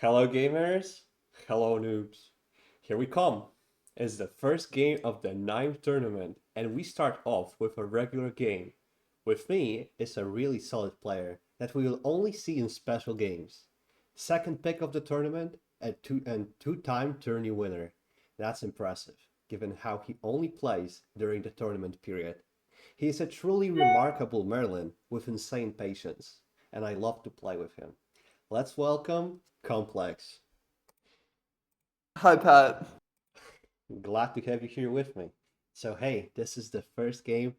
Hello, gamers. Hello, noobs. Here we come. It's the first game of the ninth tournament, and we start off with a regular game. With me is a really solid player that we will only see in special games. Second pick of the tournament and two-time tourney winner. That's impressive, given how he only plays during the tournament period. He is a truly remarkable Merlin with insane patience, and I love to play with him. Let's welcome Complex. Hi, Pat. Glad to have you here with me. So, hey, this is the first game,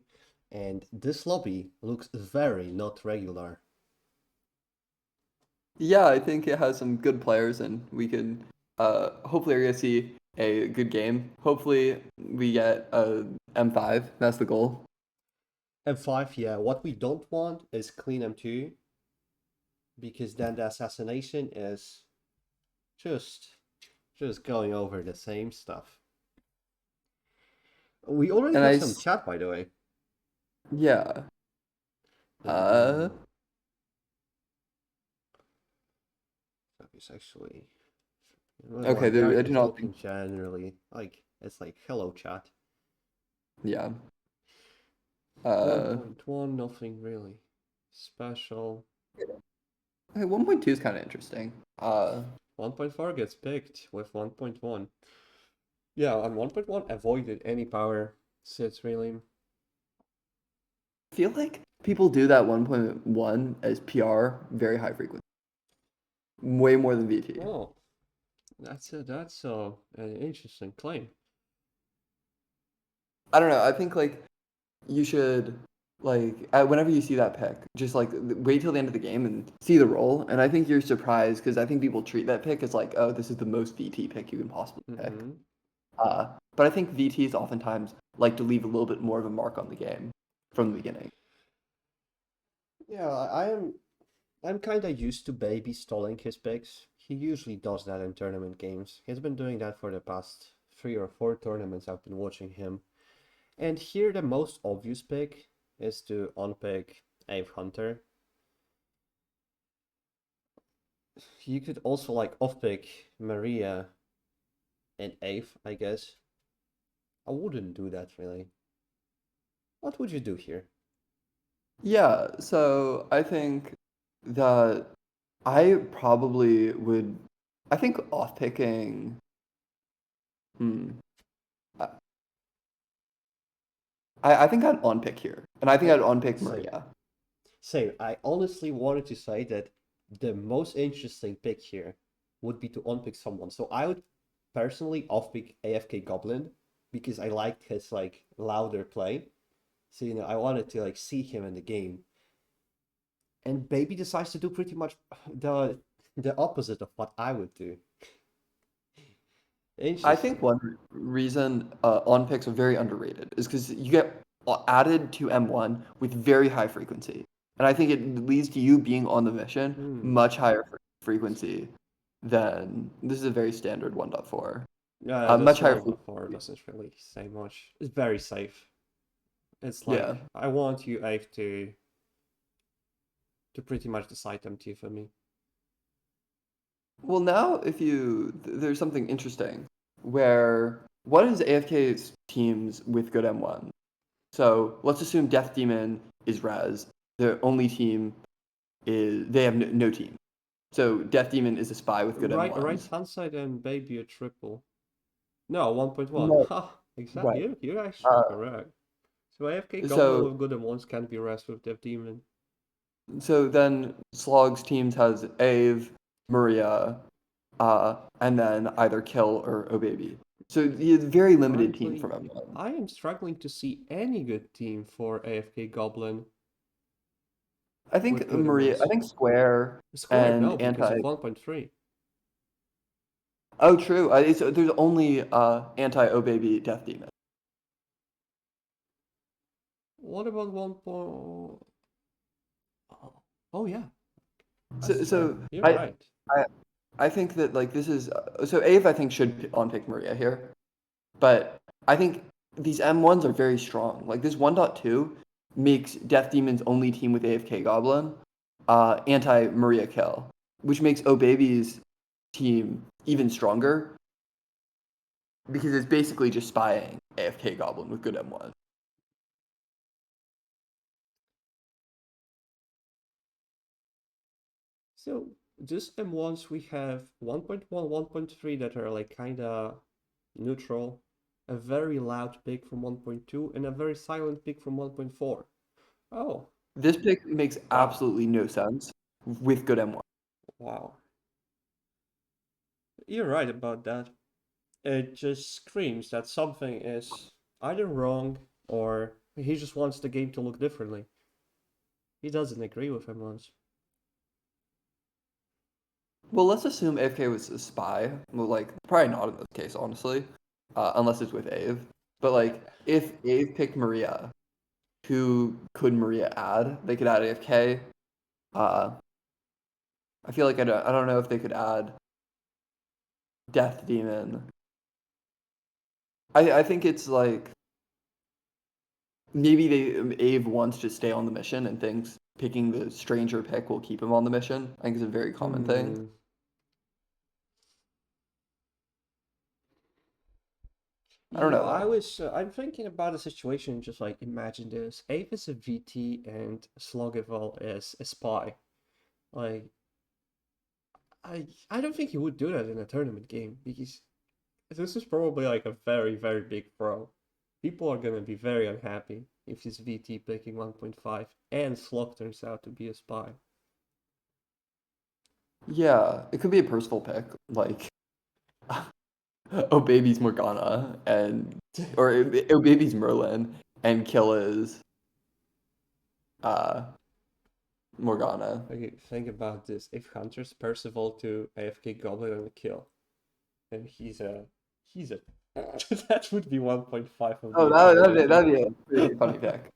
and this lobby looks very not regular. Yeah, I think it has some good players, and we can hopefully are gonna see a good game. Hopefully, we get a M5. That's the goal. M5, yeah, what we don't want is clean M2, because then the assassination is just just going over the same stuff. We already And have some chat, by the way. yeah. Uh, Um, that is actually well, okay. like they are I do just not talking think. generally, like it's like hello chat. Yeah. Uh, 1.1, nothing really special. okay, 1.2 is kind of interesting. 1.4 gets picked with 1.1. Yeah, on 1.1 avoided any power sits really. I feel like people do that 1.1 as PR very high frequency, way more than VT. Oh, that's an interesting claim. I don't know. I think like you should like whenever you see that pick, just like wait till the end of the game and see the roll. And I think you're surprised because I think people treat that pick as like, oh, this is the most VT pick you can possibly pick. Mm-hmm. But I think VTs oftentimes like to leave a little bit more of a mark on the game from the beginning. Yeah, I'm kind of used to Baby stalling his picks. He usually does that in tournament games. He's been doing that for the past 3 or 4 tournaments I've been watching him. And here the most obvious pick is to unpick Ave Hunter. You could also like off-pick Maria and Ave, I guess. I wouldn't do that really. What would you do here? Yeah, so I think that I probably would. I think off picking. Hmm. I think I'd on pick here, and I think I'd I on pick same. Maria. Same. I honestly wanted to say that the most interesting pick here would be to unpick someone. So I would personally off-pick AFK Goblin because I liked his like louder play. So I wanted to like see him in the game. And Baby decides to do pretty much the the opposite of what I would do. I think Interesting. one reason on picks are very underrated is because you get added to M1 with very high frequency. And I think it leads to you being on the mission Hmm. much higher frequency than this is a very standard 1.4. Yeah, Much this higher one frequency. before doesn't really say much. It's very safe. It's Yeah. like I want you Ave to pretty much decide MT for me. Well, now if there's something interesting where what is AFK's teams with good M1? So let's assume Death Demon is Raz. The only team is they have no team. So Death Demon is a spy with good Right M1s. hand side and Baby a triple. No, 1.1. No, Ha! Exactly. right. You're actually Uh, correct. So AFK Goblin so with good ones can't be rest with Dev Demon. so then Slog's teams has Ave, Maria, and then either Kill or Obaby. So he has a very limited team from Frankly, M1. I am struggling to see any good team for AFK Goblin I with think good Maria, I ones. think Square Square, and no, because Anti. of 1.3. Oh, true. There's only Anti Obaby Death Demon. What about 1. Oh, oh yeah, So that's right. so You're I right. I I think that like this is so Ave I think should on pick Maria here. But I think these M1s are very strong. Like this 1.2 makes Death Demon's only team with AFK Goblin anti Maria Kill, which makes Obaby's team even stronger because it's basically just spying AFK Goblin with good M1. So just M1s we have 1.1, 1.3 that are like kinda neutral, a very loud pick from 1.2, and a very silent pick from 1.4. Oh, This pick makes wow, absolutely no sense with good M1. wow. You're right about that. It just screams that something is either wrong or he just wants the game to look differently. He doesn't agree with M1s. Well, let's assume AFK was a spy. Well, like, probably not in this case, honestly, unless it's with Ave. But, like, if Ave picked Maria, who could Maria add? They could add AFK. Uh, I feel like I don't know if they could add Death Demon. I think it's like maybe Ave wants to stay on the mission and thinks picking the stranger pick will keep him on the mission. I think it's a very common thing. Hmm. I don't know though. I'm thinking about a situation just like imagine this. Ape is a VT and Slogival is a spy. Like I don't think he would do that in a tournament game because this is probably like a very, very big pro. People are gonna be very unhappy if he's VT picking 1.5 and Slog turns out to be a spy. Yeah, it could be a personal pick, like oh baby's Morgana and or oh baby's Merlin and kill is uh Morgana. Okay, think about this. If Hunter's Percival to AFK Goblin and a kill, and he's a that would be 1.5 of Oh, the entire that'd mission. be a pretty funny pick.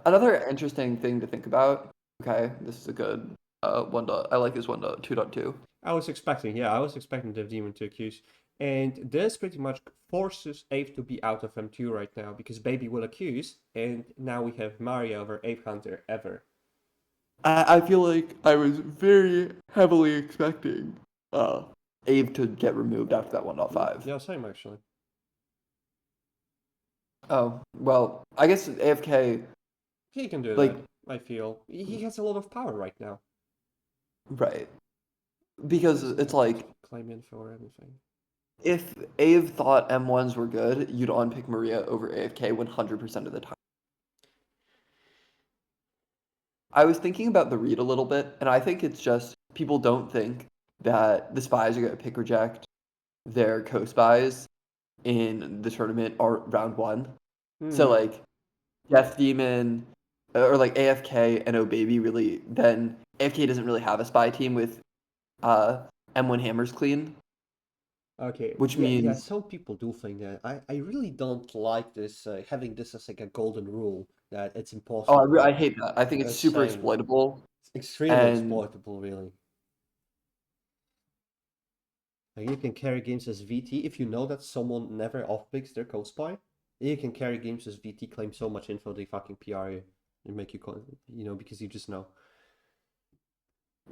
Another interesting thing to think about. Okay, this is a good one. I like this 1.2.2. I was expecting the demon to accuse. And this pretty much forces Ape to be out of M2 right now because Baby will accuse, and now we have Maria over Ape Hunter ever. I feel like I was very heavily expecting uh Abe to get removed after that 1.5. Yeah, same actually. Oh, well, I guess AFK, He can do like, that, I feel. He has a lot of power right now. right. Because Doesn't it's have to like, claim info or anything. if Ave thought M1s were good, you'd unpick Maria over AFK 100% of the time. I was thinking about the read a little bit, and I think it's just people don't think that the spies are going to pick reject their co-spies in the tournament or round one. So, Hmm. like, Death Demon or like AFK and Baby really then AFK doesn't really have a spy team with M1 Hammers clean, Okay, which yeah, means some people do think that. I really don't like this, having this as like a golden rule that it's I impossible. hate that. I think it's super Same. exploitable It's extremely and exploitable, really. Like you can carry games as VT if you know that someone never off-picks their co-spy. You can carry games as VT, claim so much info they fucking PR you and make you, because you just know.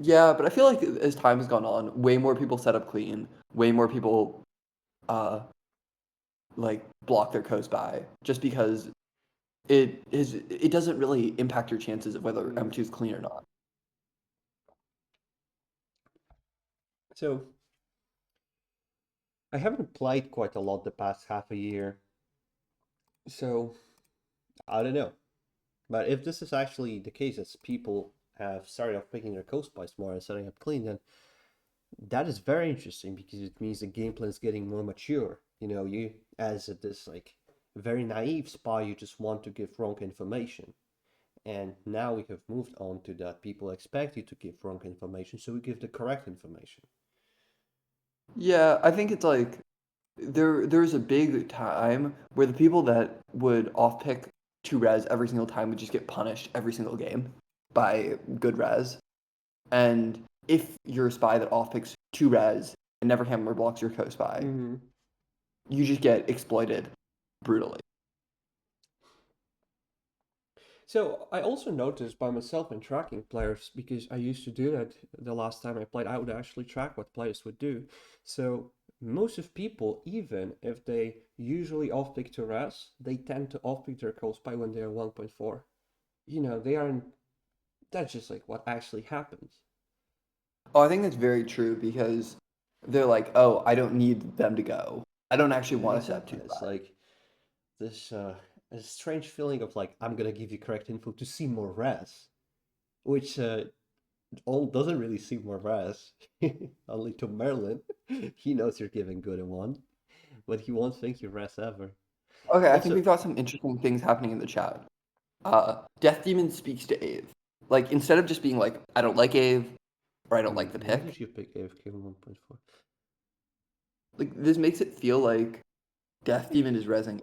yeah, but I feel like as time has gone on, way more people set up clean, way more people uh like block their co-spy just because it doesn't really impact your chances of whether Mm. M2 is clean or not. So I haven't played quite a lot the past half a year, so I don't know. But if this is actually the case, as people have started off picking their co-spies more and setting up clean, then that is very interesting because it means the game plan is getting more mature. You as this like very naive spy, you just want to give wrong information. And now we have moved on to that people expect you to give wrong information, so we give the correct information. Yeah, I think it's like there's a big time where the people that would off pick two res every single time would just get punished every single game by good res. And if you're a spy that off picks two res and never hammer blocks your co-spy, Mm-hmm. you just get exploited brutally. So I also noticed by myself in tracking players, because I used to do that the last time I played, I would actually track what players would do. So most of people, even if they usually off-pick to res, they tend to off-pick their cold spy when they're 1.4. They aren't, that's just like what actually happens. Oh, I think that's very true because they're like, oh, I don't need them to go. I don't actually Yeah, want to set exactly. two It's back. like this a strange feeling of like I'm gonna give you correct info to see more res, which all doesn't really seem more res. Only to Merlin. He knows you're giving good in one, but he won't think you res ever. Okay, I think Also, we've got some interesting things happening in the chat. Death Demon speaks to Ave. Like, instead of just being like, I don't like Ave, or I don't like the why pick, did you pick AFK 1.4? like, this makes it feel like Death Demon is rezzing.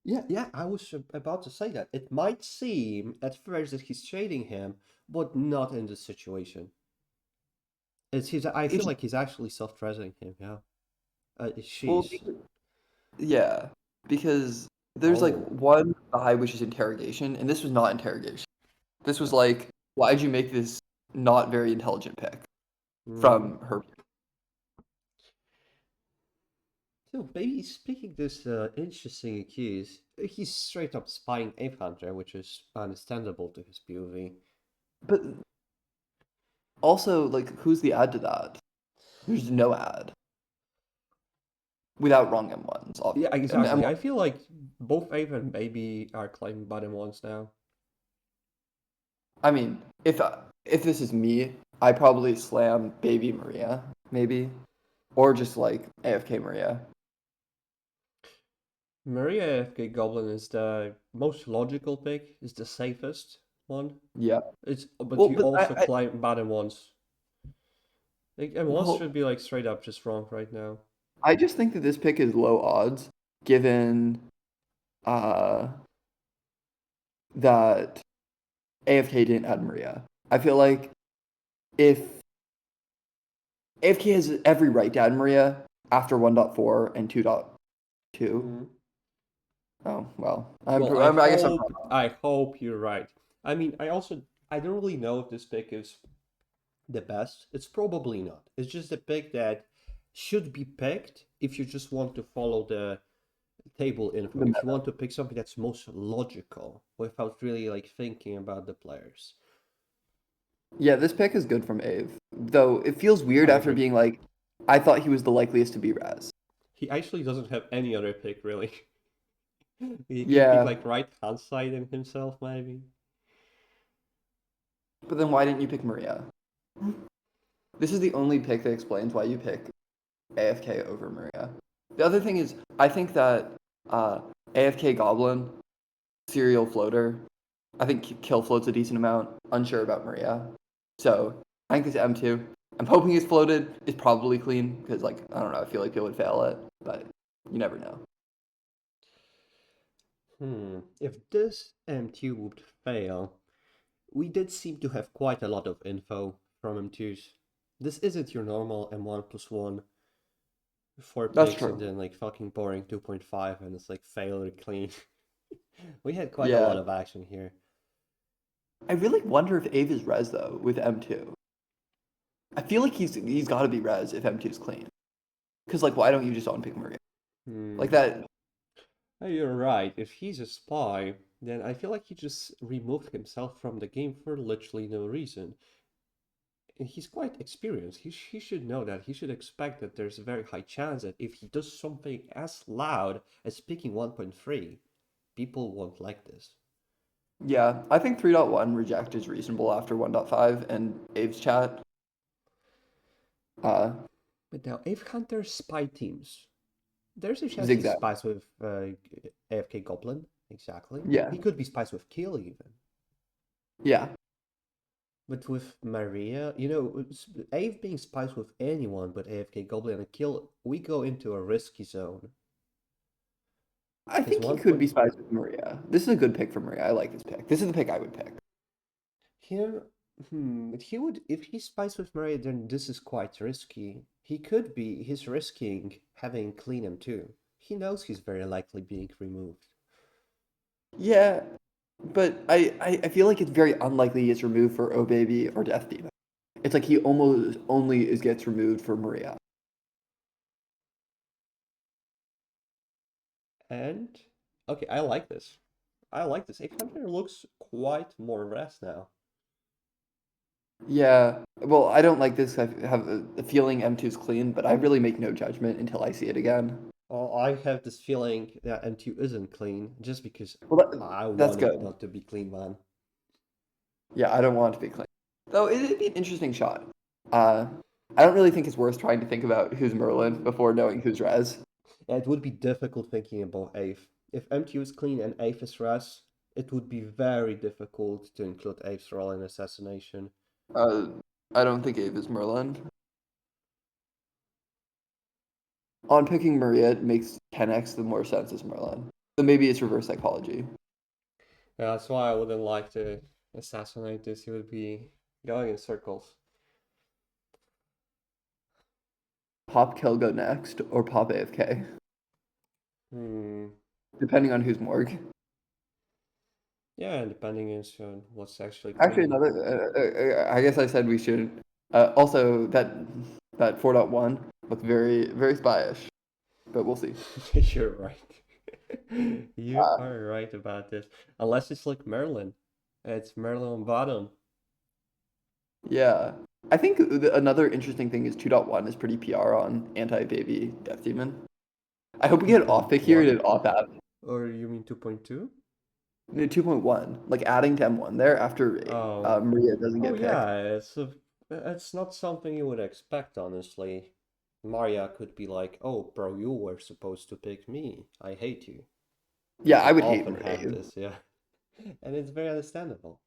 Yeah, I was about to say that. It might seem at first that he's trading him, but not in this situation. I feel It's, like he's actually self-threatening him, yeah. well, Sheesh. yeah, because there's like Oh. one eye which is interrogation, and this was not interrogation. This was like, why'd you make this not very intelligent pick Hmm. from her? So maybe speaking this interesting accuse, he's straight up spying Ape Hunter, which is understandable to his POV. But also, like, who's the ad to that? There's no ad without wrong M1s, Yeah, obviously. exactly. I feel like both Ape and Baby are claiming bottom ones now. I mean, if this is me, I probably slam Baby Maria, maybe, or just like AFK Maria. Maria AFK Goblin is the most logical pick, is the safest one. Yeah. But Well, you but also claim bottom ones. Like, and ones well, should be like straight up just wrong right now. I just think that this pick is low odds, given uh that AFK didn't add Maria. I feel like if AFK has every right to add Maria after 1.4 and 2.2. Hmm. Oh, well, Well, I guess I'm wrong. I hope you're right. I mean, I don't really know if this pick is the best. It's probably not. It's just a pick that should be picked if you just want to follow the table info. The If you meta. want to pick something that's most logical without really like thinking about the players. Yeah, this pick is good from Ave, though it feels weird I after agree. being like, I thought he was the likeliest to be Raz. He actually doesn't have any other pick really. He picked Yeah, like right hand side in himself maybe. but then why didn't you pick Maria? This is the only pick that explains why you pick AFK over Maria. The other thing is, I think that uh, AFK Goblin, serial floater, I think kill floats a decent amount. Unsure about Maria. So I think this M2. I'm hoping it's floated. It's probably clean because, like, I don't know. I feel like people would fail it, but you never know. If this M2 would fail, we did seem to have quite a lot of info from M2s. This isn't your normal M1 plus 1, 4 That's picks, and true. then like fucking boring 2.5, and it's like failure clean. We had quite a lot Yeah. of action here. I really wonder if Ave is res though with M2. I feel like he's got to be res if M2 is clean. Because like, why don't you just unpick Maria like Hmm. that? You're right. If he's a spy, then I feel like he just removed himself from the game for literally no reason. And he's quite experienced. He should know that. He should expect that there's a very high chance that if he does something as loud as picking 1.3, people won't like this. Yeah, I think 3.1 reject is reasonable after 1.5 and Ave's chat. Uh, But now, if Hunter spy teams, there's a chance he Zigzag. spies with AFK Goblin. Exactly. Yeah, He could be spies with Kill even. yeah. But with Maria, AF being spies with anyone but AFK Goblin and Kill, we go into a risky zone. I His think he one could point be spies with Maria. This is a good pick for Maria. I like this pick. This is the pick I would pick. here, but he would if he spies with Maria, then this is quite risky. He's risking having clean him too. He knows he's very likely being removed. Yeah, But I feel like it's very unlikely he gets removed for Oh Baby or Death Demon. It's like he almost only gets removed for Maria. And okay, I like this. I like this. 800 looks quite more rest now. Yeah. Well, I don't like this. I have a feeling M2 is clean, but I really make no judgment until I see it again. Well, I have this feeling that M2 isn't clean just because Well, I that's want it good. not to be clean, man. Yeah, I don't want it to be clean. Though it'd be an interesting shot. Uh, I don't really think it's worth trying to think about who's Merlin before knowing who's Rez. Yeah, it would be difficult thinking about Ave. If M2 is clean and Ave is res, it would be very difficult to include Ave's role in assassination. Uh, I don't think Abe is Merlin. On picking Maria, it makes 10x the more sense as Merlin. So maybe it's reverse psychology. Yeah, that's why I wouldn't like to assassinate this. He would be going in circles. Pop kill go next or pop AFK, Hmm. depending on who's morgue. Yeah, and depending on what's actually Actually, clean. another. I guess I said we shouldn't. Also, that 4.1 looked very very spyish, but we'll see. You're right. You Uh, are right about this. Unless it's like Merlin. It's Merlin on bottom. yeah, I think another interesting thing is 2.1 is pretty PR on anti-baby Death Demon. I hope we get an off pick here and 2.1? an off app. Or you mean 2.2? No, 2.1, like adding to M1 there after Oh. Maria doesn't Oh get picked. yeah, it's not something you would expect, honestly. Maria could be like, "Oh, bro, you were supposed to pick me. I hate you." Yeah, I People would hate often have Maria. this, yeah. And it's very understandable.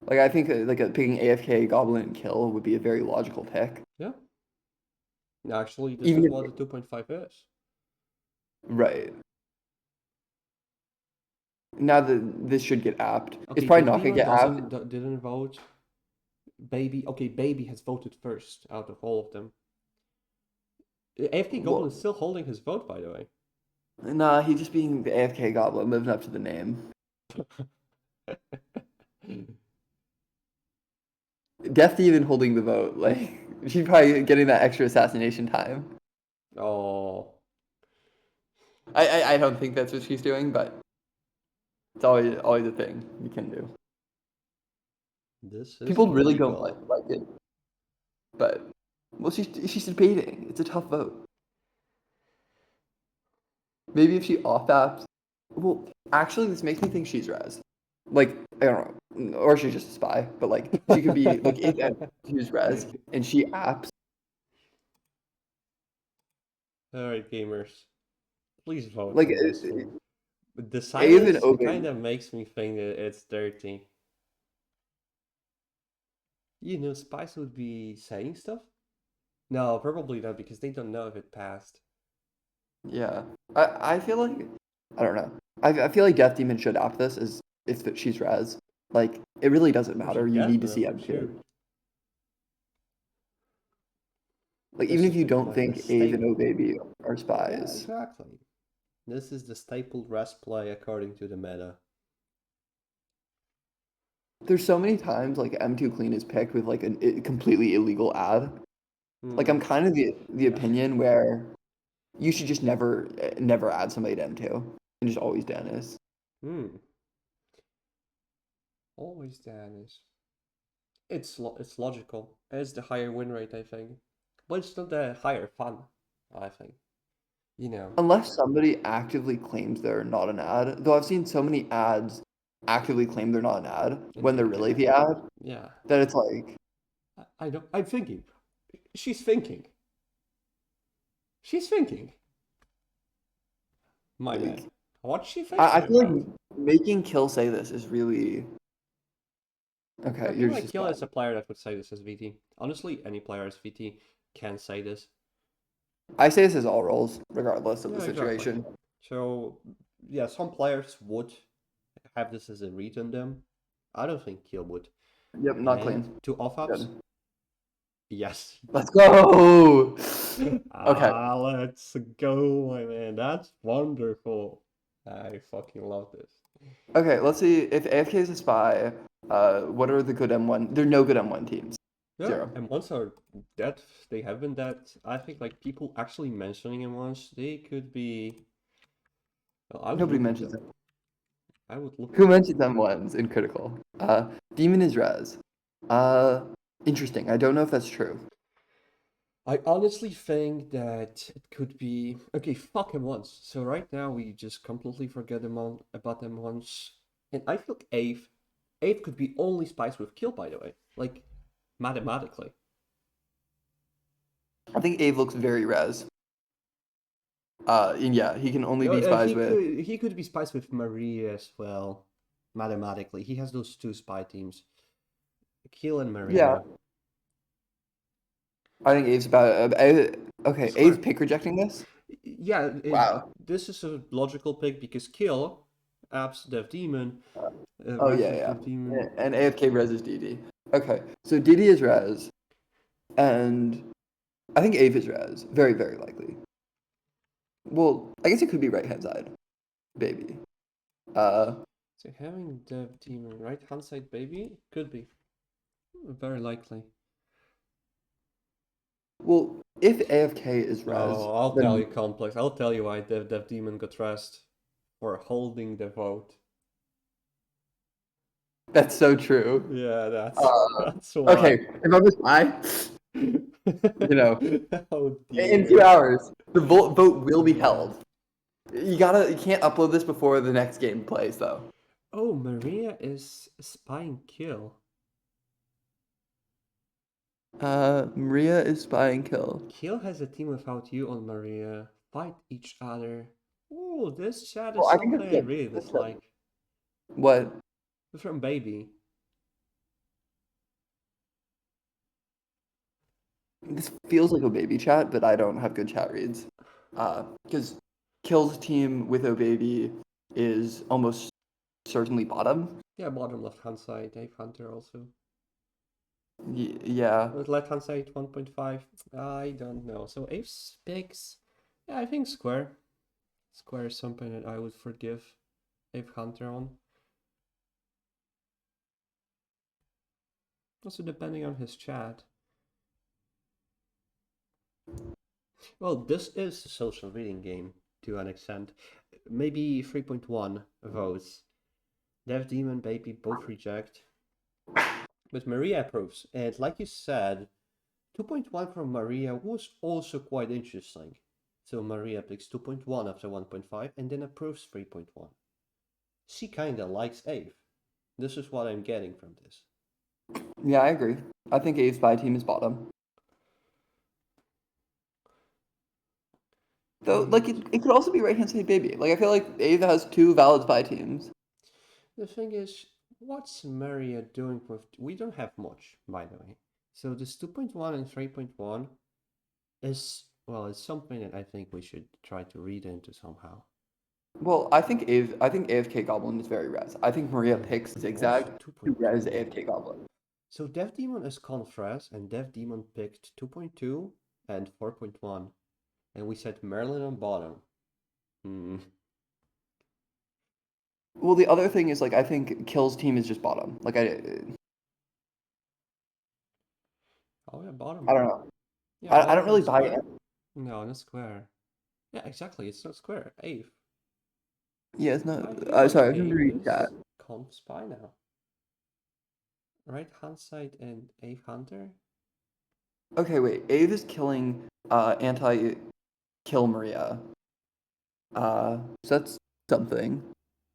Like I think like picking AFK Goblin and Kill would be a very logical pick. Yeah. Actually, this Even is if, what the 2.5 is. right. Now that this should get apt. It's Okay, probably Death not gonna Demon get apt. didn't vote. Baby, okay, Baby has voted first out of all of them. AFK Goblin Well, is still holding his vote, by the way. nah, he's just being the AFK Goblin, living up to the name. Death Demon holding the vote, like she's probably getting that extra assassination time. Oh, I don't think that's what she's doing, but it's always a thing you can do. this is People really don't illegal. like it, but well, she's debating. It's a tough vote. Maybe if she off apps. Well, actually, this makes me think she's Raz. Like I don't know, or she's just a spy. But like she could be like if she's Raz and she apps. Alright, gamers. Please vote Like on this one. But the even silence Obi. kind of makes me think that it's dirty. You know, Spice would be saying stuff? No, probably not, because they don't know if it passed. Yeah, I feel like I don't know. I feel like Death Demon should app this as if she's Raz. Like it really doesn't Oh, she matter. You need to see definitely M2. should. Like even This if is you don't like the think Ave and O staple. Baby are Yeah, spies. exactly. This is the staple rest play according to the meta. There's so many times like M2 Clean is picked with like a completely illegal ad. Like Hmm. I'm kind of the Yeah. opinion where you should just never add somebody to M2 and just always Dennis. Hmm. Always Dennis. It's logical. It's the higher win rate, I think. But it's not the higher fun, I think. You know. Unless somebody actively claims they're not an ad. Though I've seen so many ads actively claim they're not an ad And when they're think they really are. the ad Yeah. that it's like I don't. I'm thinking. She's thinking. She's thinking. My man. like What's she I thinking feel like about? making Kill say this is really I okay. feel You're just like a Kill spy. is a player that would say this as VT. Honestly, any player as VT can say this. I say this as all roles, regardless of the Yeah, exactly. situation. So, yeah, some players would have this as a read on them. I don't think Kill would. Yep, not And clean. to off-ups, Good. yes. Let's go. Okay. Let's go, my man. That's wonderful. I fucking love this. Okay, let's see if AFK is a spy. What are the good M1? There are no good M1 teams. Yeah, Zero. and once are that they have been that I think like people actually mentioning him once, they could be. Well, I would Nobody look into mentions them. it. I would look Who into mentions them. M1s in critical? Demon is Res. Uh, Interesting. I don't know if that's true. I honestly think that it could be okay. Fuck him once. So right now we just completely forget him on about him once, and I feel like Ave could be only spiced with kill. By the way, like mathematically. I think Ave looks very Res. And yeah, he can only No, be spies with. he could be spiced with Maria as well. Mathematically, he has those two spy teams, Kill and Yeah, Maria. I think Ave's about. Okay, Ave's Square. pick rejecting this. Yeah, Wow. this is a logical pick because Kill, Abs Dev Demon, Oh yeah, versus yeah. Dev Demon. And AFK Res is DD. Okay, so DD is Res, and I think Ave is Res. Very, very likely. Well, I guess it could be right hand side, baby. Uh, So having Dev Demon right hand side baby could be very likely. well, if AFK is Res, Oh, I'll tell then you complex. I'll tell you why Dev Demon got rest for holding the vote. that's so true. Yeah, that's Uh, that's why. okay, if I'm a spy, you know, Oh in two dear. hours, the vote will be held. You can't upload this before the next game plays though. Oh, Maria is spying kill. Maria is spying kill. Kill has a team without you on Maria. Fight each other. Oh, this chat Well, is I think something that's I good. really That's good. dislike. What? From Baby. This feels like a baby chat, but I don't have good chat reads. Because Kill's team with Baby is almost certainly bottom. Yeah, bottom left hand side. Dave Hunter also. Yeah. With left hand side 1.5. I don't know. So Ace picks. Yeah, I think Square. Square is something that I would forgive Ape Hunter on. Also depending on his chat. Well, this is a social reading game to an extent. Maybe 3.1 votes. Dev Demon Baby both reject. But Maria approves. And like you said, 2.1 from Maria was also quite interesting. So Maria picks 2.1 after 1.5 and then approves 3.1. She kinda likes Ave. This is what I'm getting from this. Yeah, I agree. I think A's spy team is bottom. Though, like, And it could also be right hand side baby. Like, I feel like A has two valid spy teams. the thing is, what's Maria doing with... We don't have much, by the way. So this 2.1 and 3.1 is, well, it's something that I think we should try to read into somehow. Well, I think AFK Goblin is very res. I think Maria picks But Zigzag also to res 2.2. AFK Goblin. So Dev Demon is Confres, and Dev Demon picked 2.2 and 4.1. And we said Merlin on bottom. Hmm. Well, the other thing is like I think Kill's team is just bottom. Like Oh yeah, bottom. I don't know. Yeah, I bottom don't and really buy it. square. No, not square. Yeah, exactly. It's not square. Ave. Yeah, it's not. I feel like Sorry, I didn't Ave read that. is conf spy now. Right hand side and Ave Hunter. Okay, wait. Ave is killing anti-kill Maria. So that's something.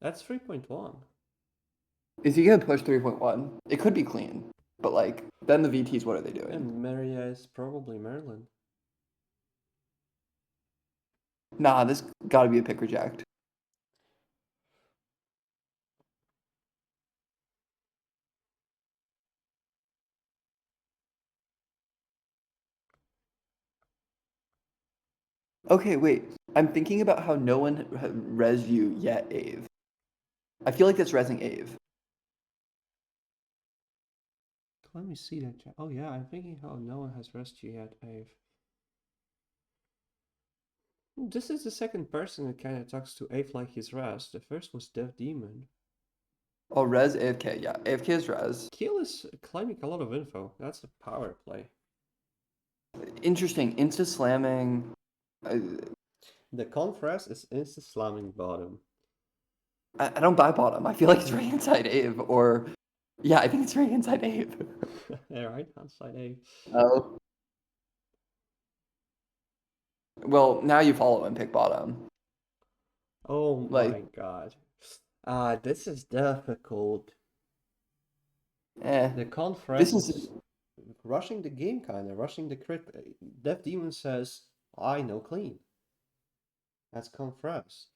That's 3.1. Is he gonna push 3.1? It could be clean, but like then the VTs, what are they doing? And Maria is probably Merlin. Nah, this gotta be a pick reject. Okay, wait. I'm thinking about how no one res you yet, Ave. I feel like that's resing Ave. Let me see that chat. Oh yeah, I'm thinking how no one has rescued yet, Ave. This is the second person that kind of talks to Ave like he's Raz. The first was Dev Demon. Oh, Rez AFK. Yeah, AFK is Rez. Kill is claiming a lot of info. That's a power play. Interesting. Insta slamming. The conf-Raz is insta slamming bottom. I don't buy bottom. I feel like it's right inside Ave, or yeah, I think it's right inside Ave. Yeah, right hand side A. Oh. Well, now you follow and pick bottom. Oh Like, my god. This is difficult. The this conference is is rushing the game, kind of rushing the crit. Dev Demon says, "I know clean." That's conference.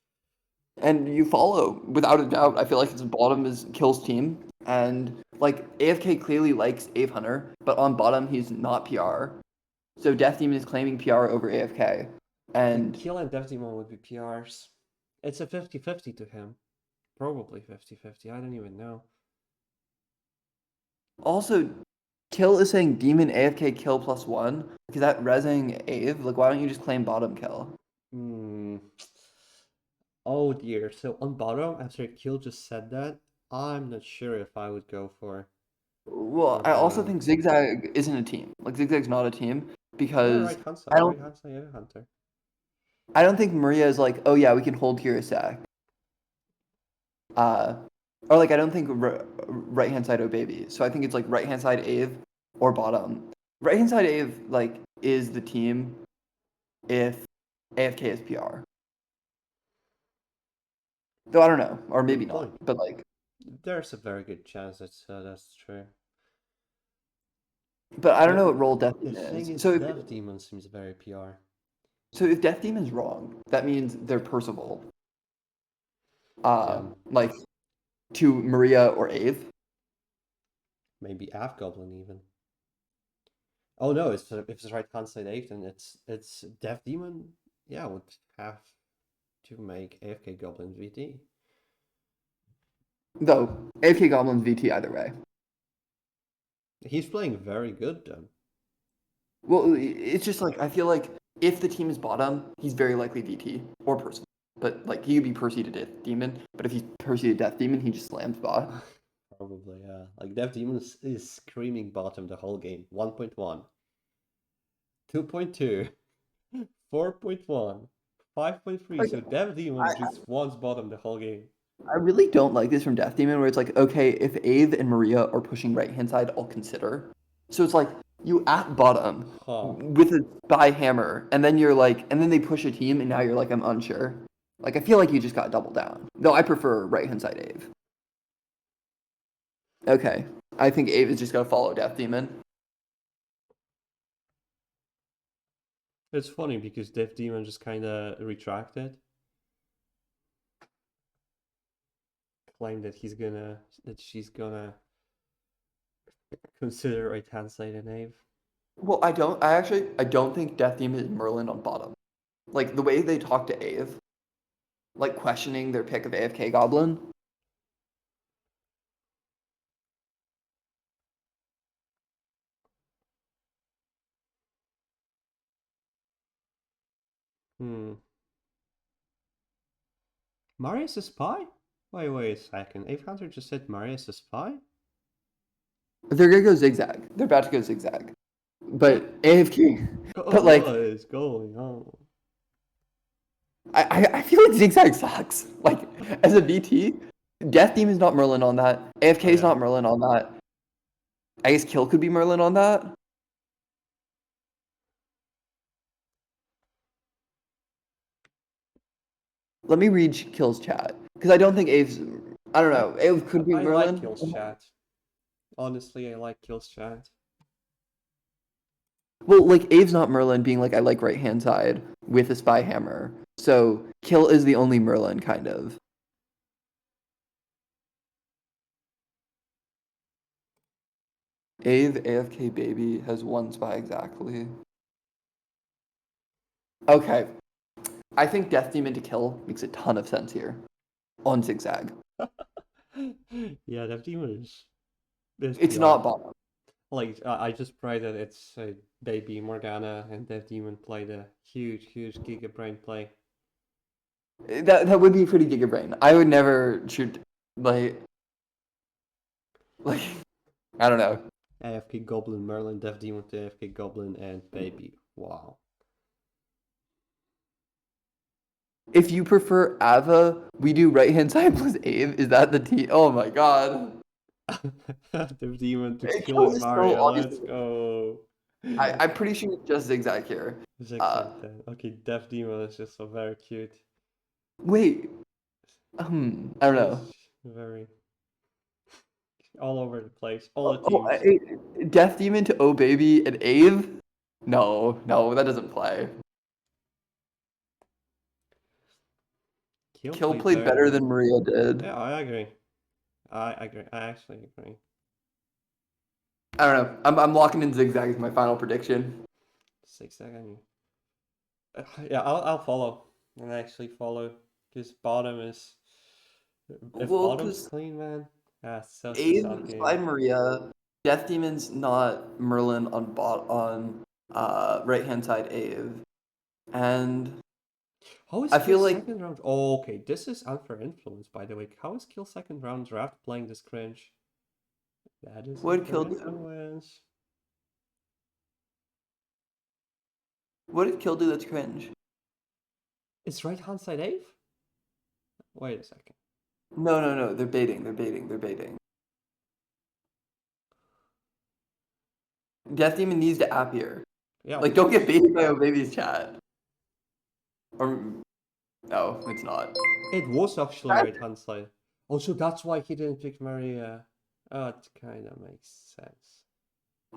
and you follow without a doubt. I feel like it's bottom is Kill's team, and like AFK clearly likes Ave Hunter, but on bottom he's not PR. So Death Demon is claiming PR over AFK, The and Kill and Dev Demon would be PRs. It's a 50-50 to him. Probably 50-50. I don't even know. also Kill is saying Demon AFK Kill +1 because that resing Ave. Like, why don't you just claim bottom kill? Hmm. Oh dear. So on bottom, after Kill just said that, I'm not sure if I would go Well, for I also bottom. think Zigzag isn't a team. Like Zigzag's not a team Yeah, because right hand I side, right don't hand side, yeah, Hunter. I don't think Maria is like, oh yeah, we can hold here a sec. Uh, or like I don't think right hand side O baby. So I think it's like right hand side Ave or bottom. Right hand side Ave like is the team if AFK is PR. Though I don't know, or maybe Good not. point. But like, There's a very good chance that's true. but I don't But know what role Death the Demon thing is. is, So Dev Demon seems very PR. if Death Demon's wrong, that means they're Percival. Yeah, Like to Maria or Ave. maybe Av Goblin even. Oh no, if it's right hand side 8, then it's Dev Demon. Yeah, would have to make AFK Goblin VD. Though AFK Goblin's VT either way. He's playing very good then. Well, it's just like I feel like if the team is bottom, he's very likely VT or Percy. But like he could be Percy to Death Demon. But if he's Percy to Death Demon, he just slams bot. Probably, yeah. Like Dev Demon is screaming bottom the whole game. 1.1, 2.2, 4.1, 5.3. Like So Dev Demon just wants bottom the whole game. I really don't like this from Death Demon, where it's like, okay, if Ave and Maria are pushing right hand side, I'll consider. So it's like you at bottom Huh. with a spy hammer, and then you're like, and then they push a team, and now you're like, I'm unsure. Like I feel like you just got double down. Though I prefer right hand side Ave. Okay, I think Ave is just gonna follow Death Demon. It's funny because Dev Demon just kind of retracted. Claimed that she's gonna consider right hand side and Ave. Well, I don't think Death Demon is Merlin on bottom. Like the way they talk to Ave, like questioning their pick of AFK Goblin. Hmm. Marius a spy? Wait a second. Ave Hunter just said Marius a spy? They're gonna go zigzag. They're about to go zigzag. But What? AFK. But like, What is going on? I feel like zigzag sucks. Like as a VT, Death Demon's not Merlin on that. AFK Oh is yeah. not Merlin on that. I guess Kill could be Merlin on that. Let me read Kill's chat because I don't think Ave's. I don't know. Ave could be I like Merlin. Kill's chat. Honestly, I like Kill's chat. Well, like Ave's not Merlin being like I like right hand side with a spy hammer. So Kill is the only Merlin kind of. Ave AFK baby has one spy exactly. Okay. I think Death Demon to Kill makes a ton of sense here. On zigzag. Yeah, that demon is It's PR. not bottom. Like, I just pray that it's Baby Morgana and Dev Demon played a huge, huge Giga Brain play. That would be pretty gigabrain. I would never shoot like like I don't know. AFK Goblin, Merlin, Dev Demon to AFK Goblin, and Baby. Wow. If you prefer Ava, we do right hand side plus Ave. Is that the T? Oh my god. Dev Demon to It killing kills so Mario. Let's obviously. go. I'm pretty sure it's just zigzag here. Uh, Zigzag then. Okay, Dev Demon is just so very cute. wait. I don't know. He's very all over the place. All the Oh, teams. Death Demon to Oh Baby and Ave? No, no, that doesn't play. Kill Played played very better well. than Maria did. Yeah, I agree. I agree. I actually agree. I don't know. I'm locking in zigzag as my final prediction. 6 seconds. Yeah, I'll follow. And actually follow. Because bottom is. If Well, bottom's because clean, man. That's such a solid Ave game. slide Maria, Death Demon's not Merlin on right hand side Ave, and How is I feel Kill like second round? Oh, okay. This is unfair influence, by the way. How is Kill second round draft playing this cringe? That is what unfair killed you? influence. What did Kill do that's cringe? Is right hand side Ave? Wait a second. No, no, no. They're baiting. They're baiting. They're baiting. Death Demon needs to app here. Yeah, of Like, don't get course. baited by Obaby's chat. Or no, it's not. It was actually right hand side. Oh, so that's why he didn't pick Maria. Oh, it kind of makes sense.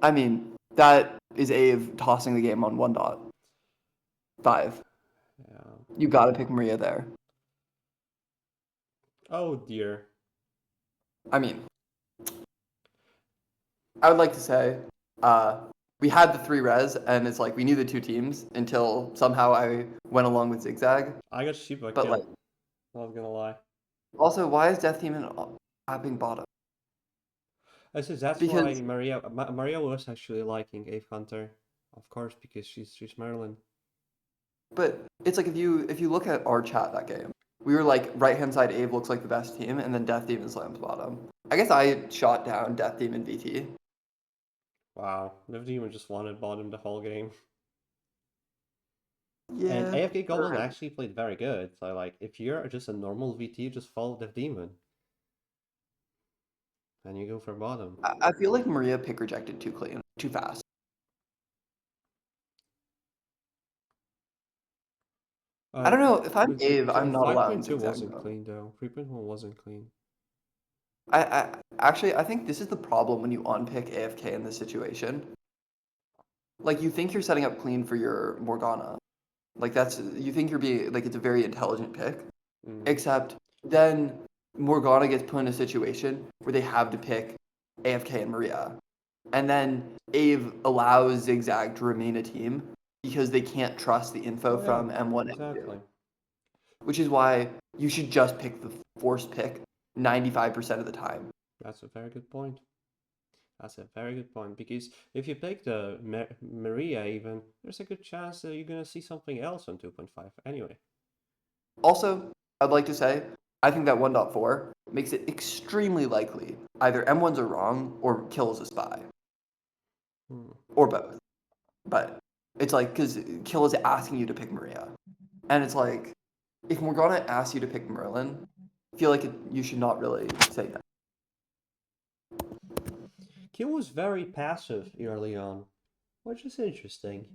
I mean, that is Ave tossing the game on 1.5. Yeah. You gotta pick Maria there. Oh dear. I mean, I would like to say, we had the 3 res, and it's like we knew the 2 teams until somehow I went along with Zigzag. I got Shiba But like, kill. Not gonna lie. also, why is Death Demon apping bottom? That's why Because, Maria was actually liking Ave Hunter, of course, because she's Maryland. but it's like if you look at our chat that game, we were like right hand side Ave looks like the best team, and then Death Demon slams bottom. I guess I shot down Death Demon VT. Wow, Dev Demon just wanted bottom the whole game. Yeah. And AFK Goblin alright. actually played very good. So like, if you're just a normal VT, just follow Dev Demon. And you go for bottom. I feel like Maria pick rejected too clean, too fast. I don't know. If I'm Ave, I'm not allowing 5.2 zigzag wasn't though. clean though. 3.1 wasn't clean. I actually I think this is the problem when you unpick AFK in this situation. Like you think you're setting up clean for your Morgana. Like you think you're being like it's a very intelligent pick. Mm. Except then Morgana gets put in a situation where they have to pick AFK and Maria. And then Ave allows Zigzag to remain a team because they can't trust the info Oh, yeah, from M1 exactly. M2. Which is why you should just pick the forced pick 95% of the time. That's a very good point. That's a very good point, because if you pick the Maria even, there's a good chance that you're gonna see something else on 2.5 anyway. Also, I'd like to say, I think that 1.4 makes it extremely likely either M1s are wrong or Kill is a spy. Or both. But it's like, because Kill is asking you to pick Maria. And it's like, if Morgana asks you to pick Merlin, I feel like you should not really say no. Kill was very passive early on, which is interesting.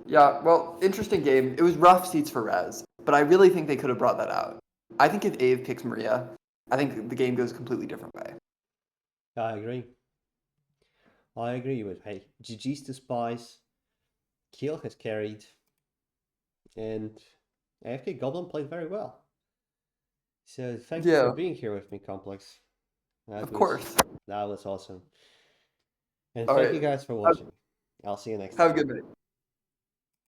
Yeah, well, interesting game. It was rough seats for Rez, but I really think they could have brought that out. I think if Ave picks Maria, I think the game goes a completely different way. I agree. I agree with, hey, GG's to Spies. Kill has carried. And AFK Goblin played very well. So thank you for being here with me, Complex. Of course. That was awesome. And All thank you right. guys for watching. I'll see you next time. Have a good night.